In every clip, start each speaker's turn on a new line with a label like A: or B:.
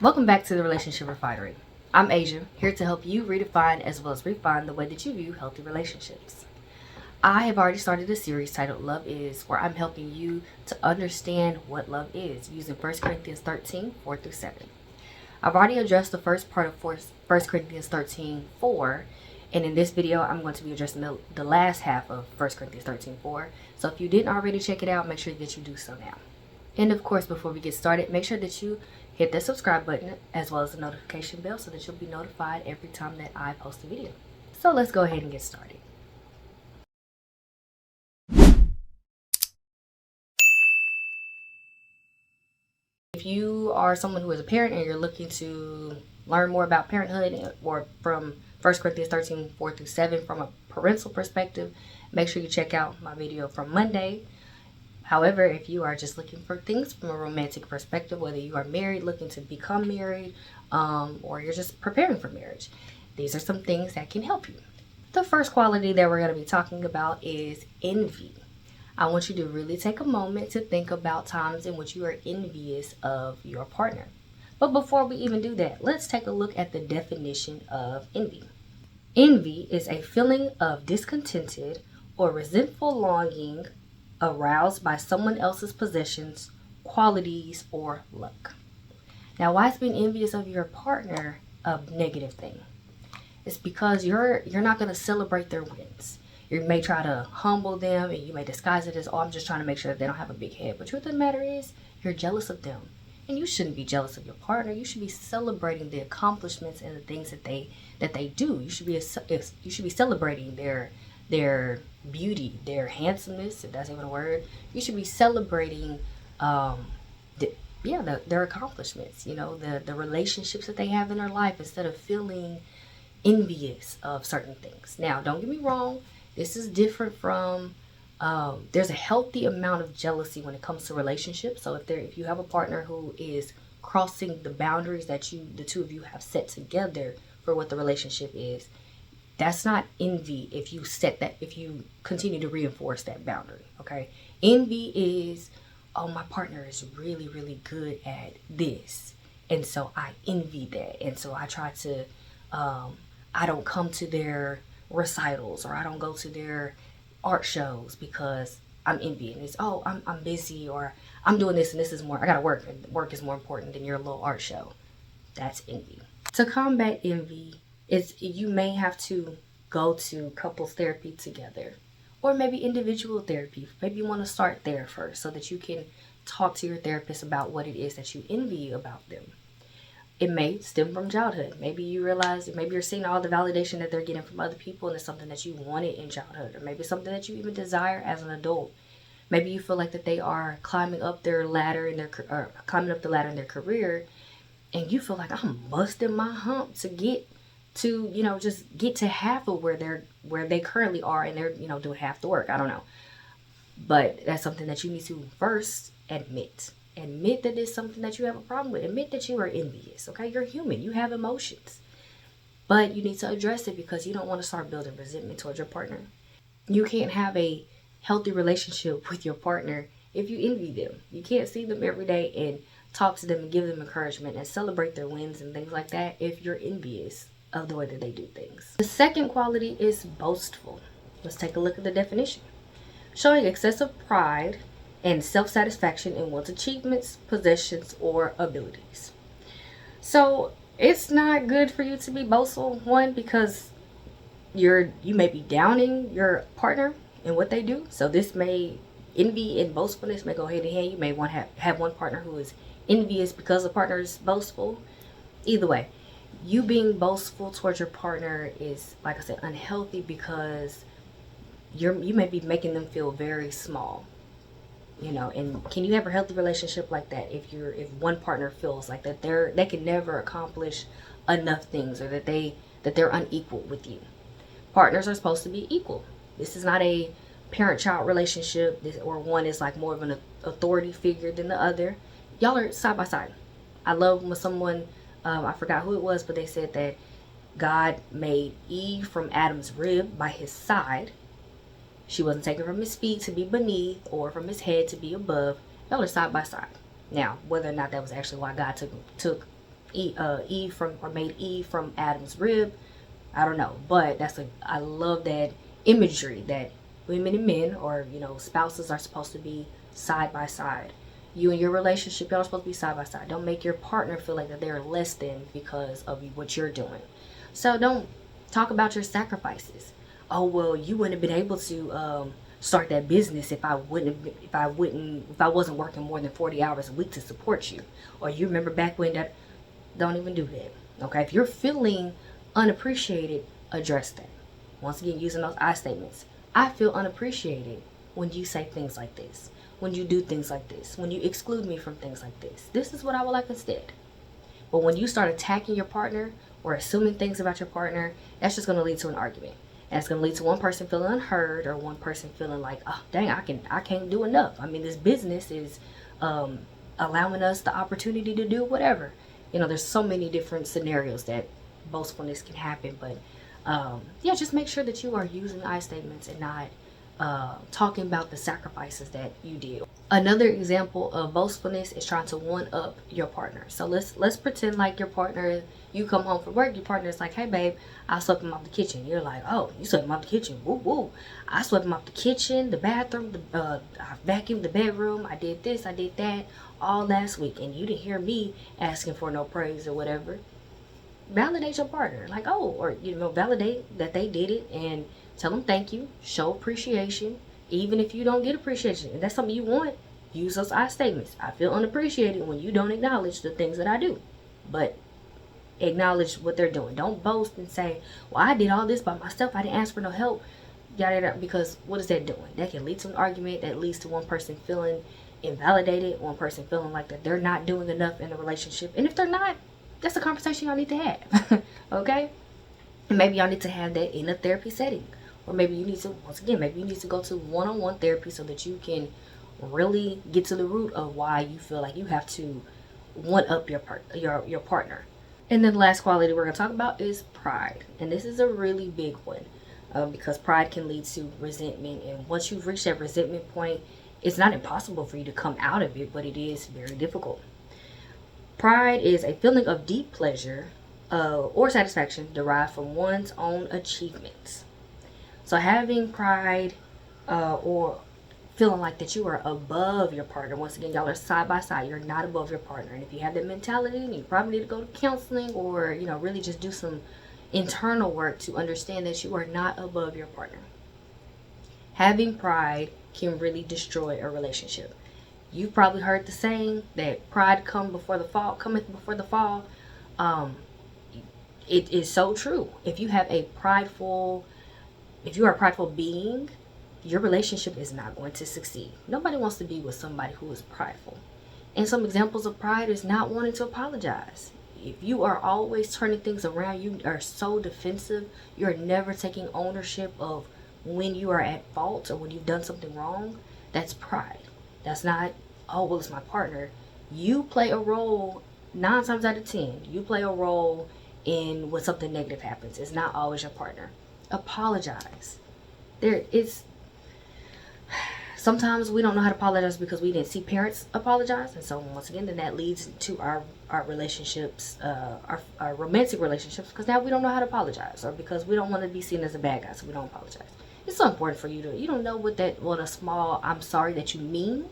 A: Welcome back to the Relationship Refinery. I'm Asia, here to help you redefine as well as refine the way that you view healthy relationships. I have already started a series titled Love Is, where I'm helping you to understand what love is using 1 Corinthians 13, 4 through 7. I've already addressed the first part of 1 Corinthians 13, 4, and in this video I'm going to be addressing the last half of 1 Corinthians 13, 4. So if you didn't already check it out, make sure that you do so now. And of course, before we get started, make sure that you hit the subscribe button as well as the notification bell so that you'll be notified every time that I post a video. So let's go ahead and get started. If you are someone who is a parent and you're looking to learn more about parenthood or from 1 Corinthians 13, 4 through 7 from a parental perspective, make sure you check out my video from Monday. However, if you are just looking for things from a romantic perspective, whether you are married, looking to become married, or you're just preparing for marriage, these are some things that can help you. The first quality that we're going to be talking about is envy. I want you to really take a moment to think about times in which you are envious of your partner. But before we even do that, let's take a look at the definition of envy. Envy is a feeling of discontented or resentful longing aroused by someone else's possessions, qualities, or luck. Now, why is being envious of your partner a negative thing? It's because you're not going to celebrate their wins. You may try to humble them, and you may disguise it as, oh, I'm just trying to make sure that they don't have a big head. But truth of the matter is, you're jealous of them. And you shouldn't be jealous of your partner. You should be celebrating the accomplishments and the things that they do. You should be celebrating their beauty, their handsomeness, if that's even a word. You should be celebrating their accomplishments, the relationships that they have in their life, instead of feeling envious of certain things. Now, don't get me wrong, this is different from there's a healthy amount of jealousy when it comes to relationships. So if you have a partner who is crossing the boundaries that the two of you have set together for what the relationship is, that's not envy if you continue to reinforce that boundary, okay? Envy is, oh, my partner is really, really good at this, and so I envy that. And so I try to, I don't come to their recitals, or I don't go to their art shows because I'm envying. It's, oh, I'm busy, or I'm doing this and this is more, I gotta work, and work is more important than your little art show. That's envy. To combat envy, you may have to go to couples therapy together, or maybe individual therapy. Maybe you want to start there first so that you can talk to your therapist about what it is that you envy about them. It may stem from childhood. Maybe you realize, maybe you're seeing all the validation that they're getting from other people, and it's something that you wanted in childhood, or maybe something that you even desire as an adult. Maybe you feel like that they are climbing up their ladder climbing up the ladder in their career, and you feel like, I'm busting my hump to get to, just get to half of where they currently are, and they're, doing half the work. I don't know. But that's something that you need to first admit. Admit that it's something that you have a problem with. Admit that you are envious, okay? You're human. You have emotions. But you need to address it, because you don't want to start building resentment towards your partner. You can't have a healthy relationship with your partner if you envy them. You can't see them every day and talk to them and give them encouragement and celebrate their wins and things like that if you're envious of the way that they do things. The second quality is boastful. Let's take a look at the definition. Showing excessive pride and self-satisfaction in one's achievements, possessions, or abilities. So it's not good for you to be boastful, one, because you may be downing your partner and what they do. So envy and boastfulness may go hand in hand. You may want to have one partner who is envious because the partner is boastful. Either way, you being boastful towards your partner is, like I said, unhealthy, because you may be making them feel very small. And can you have a healthy relationship like that if one partner feels like that they can never accomplish enough things, or that they're unequal with you? Partners are supposed to be equal. This is not a parent-child relationship, or one is like more of an authority figure than the other. Y'all are side by side. I love when someone, I forgot who it was, but they said that God made Eve from Adam's rib by his side. She wasn't taken from his feet to be beneath, or from his head to be above. Y'all are side by side. Now, whether or not that was actually why God took Eve from, or made Eve from Adam's rib. I don't know, but I love that imagery that women and men, or spouses, are supposed to be side by side. You and your relationship, y'all are supposed to be side by side. Don't make your partner feel like that they're less than because of what you're doing. So don't talk about your sacrifices. Oh well, you wouldn't have been able to start that business if I wasn't working more than 40 hours a week to support you. Or you remember back when that. Don't even do that. Okay, if you're feeling unappreciated, address that. Once again, using those I statements. I feel unappreciated when you say things like this, when you do things like this, when you exclude me from things like this. This is what I would like instead. But when you start attacking your partner or assuming things about your partner, that's just going to lead to an argument. And it's going to lead to one person feeling unheard, or one person feeling like, oh, dang, I can't do enough. I mean, this business is allowing us the opportunity to do whatever. There's so many different scenarios that boastfulness can happen. But yeah, just make sure that you are using I statements and not talking about the sacrifices that you did. Another example of boastfulness is trying to one up your partner. So let's pretend like your partner, you come home from work, your partner is like, hey babe, I swept him off the kitchen. You're like, oh, you swept him off the kitchen, woo woo. I swept him off the kitchen, the bathroom, I vacuumed the bedroom, I did this, I did that all last week, and you didn't hear me asking for no praise or whatever. Validate your partner, like, oh, or validate that they did it and tell them thank you, show appreciation. Even if you don't get appreciation, if that's something you want, use those I statements. I feel unappreciated when you don't acknowledge the things that I do, but acknowledge what they're doing. Don't boast and say, well, I did all this by myself, I didn't ask for no help, yada yada, because what is that doing? That can lead to an argument that leads to one person feeling invalidated, one person feeling like that they're not doing enough in the relationship. And if they're not, that's a conversation y'all need to have. Okay? And maybe y'all need to have that in a therapy setting. Or maybe you need to, once again, maybe you need to go to one-on-one therapy so that you can really get to the root of why you feel like you have to one up your partner. And then the last quality we're going to talk about is pride. And this is a really big one because pride can lead to resentment. And once you've reached that resentment point, it's not impossible for you to come out of it, but it is very difficult. Pride is a feeling of deep pleasure or satisfaction derived from one's own achievements. So having pride or feeling like that you are above your partner, once again, y'all are side by side, you're not above your partner. And if you have that mentality, then you probably need to go to counseling or, really just do some internal work to understand that you are not above your partner. Having pride can really destroy a relationship. You've probably heard the saying that pride cometh before the fall. It is so true. If you are a prideful being, your relationship is not going to succeed. Nobody wants to be with somebody who is prideful. And some examples of pride is not wanting to apologize. If you are always turning things around, you are so defensive, you're never taking ownership of when you are at fault or when you've done something wrong, that's pride. That's not, oh, well, it's my partner. You play a role 9 times out of 10. You play a role in when something negative happens. It's not always your partner. Apologize. Sometimes we don't know how to apologize because we didn't see parents apologize. And so once again, then that leads to our relationships, our romantic relationships, because now we don't know how to apologize, or because we don't want to be seen as a bad guy, so we don't apologize. It's so important for you don't know what a small I'm sorry that you mean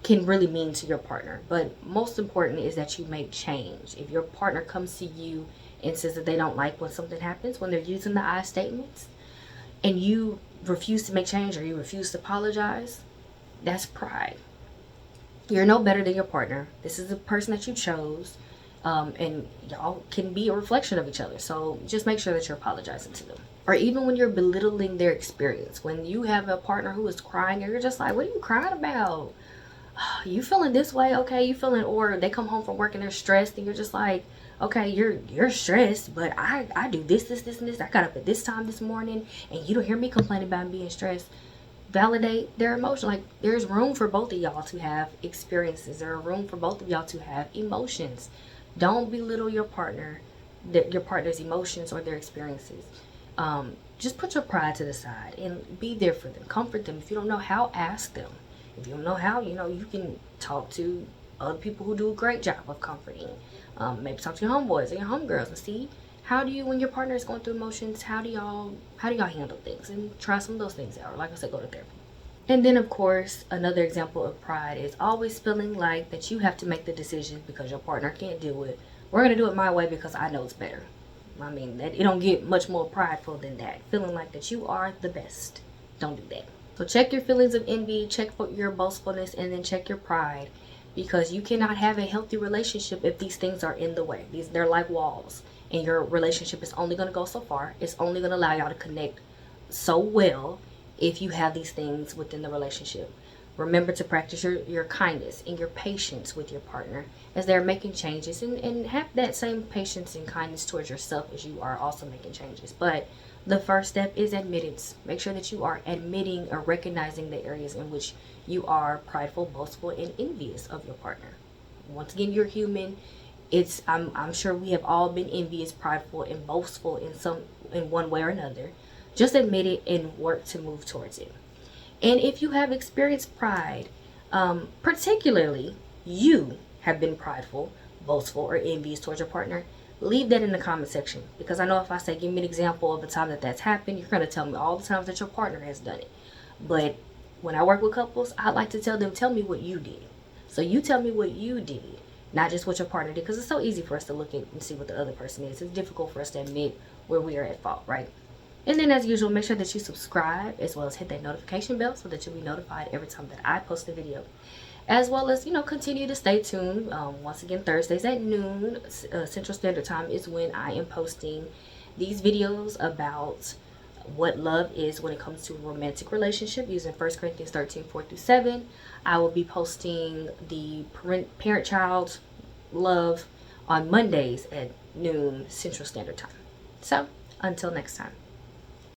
A: can really mean to your partner. But most important is that you make change. If your partner comes to you and says that they don't like when something happens, when they're using the I statements, and you refuse to make change or you refuse to apologize, that's pride. You're no better than your partner. This is the person that you chose, and y'all can be a reflection of each other. So just make sure that you're apologizing to them. Or even when you're belittling their experience, when you have a partner who is crying and you're just like, what are you crying about? You feeling this way? Okay, you feeling, or they come home from work and they're stressed and you're just like, okay, you're stressed, but I do this, and this. I got up at this time this morning and you don't hear me complaining about being stressed. Validate their emotion. Like, there's room for both of y'all to have experiences. There's room for both of y'all to have emotions. Don't belittle your partner's emotions or their experiences. Just put your pride to the side and be there for them. Comfort them. If you don't know how, ask them. If you don't know how, you can talk to other people who do a great job of comforting. Maybe talk to your homeboys and your homegirls and see how do you, when your partner is going through emotions, how do y'all handle things, and try some of those things out. Like I said, go to therapy. And then, of course, another example of pride is always feeling like that you have to make the decision because your partner can't do it. We're going to do it my way because I know it's better. I mean, that it don't get much more prideful than that. Feeling like that you are the best. Don't do that. So check your feelings of envy, check for your boastfulness, and then check your pride. Because you cannot have a healthy relationship if these things are in the way. They're like walls. And your relationship is only going to go so far. It's only going to allow y'all to connect so well if you have these things within the relationship. Remember to practice your kindness and your patience with your partner as they're making changes, and have that same patience and kindness towards yourself as you are also making changes. But the first step is admittance. Make sure that you are admitting or recognizing the areas in which you are prideful, boastful, and envious of your partner. Once again, you're human. I'm sure we have all been envious, prideful, and boastful in one way or another. Just admit it and work to move towards it. And if you have experienced pride, particularly you have been prideful, boastful, or envious towards your partner, leave that in the comment section. Because I know if I say, give me an example of the time that that's happened, you're going to tell me all the times that your partner has done it. But when I work with couples, I like to tell them, tell me what you did. So you tell me what you did, not just what your partner did. Because it's so easy for us to look at and see what the other person is. It's difficult for us to admit where we are at fault, right? And then, as usual, make sure that you subscribe as well as hit that notification bell so that you'll be notified every time that I post a video. As well as, continue to stay tuned. Once again, Thursdays at noon Central Standard Time is when I am posting these videos about what love is when it comes to a romantic relationship using 1 Corinthians 13, 4-7. I will be posting the parent-child love on Mondays at noon Central Standard Time. So, until next time.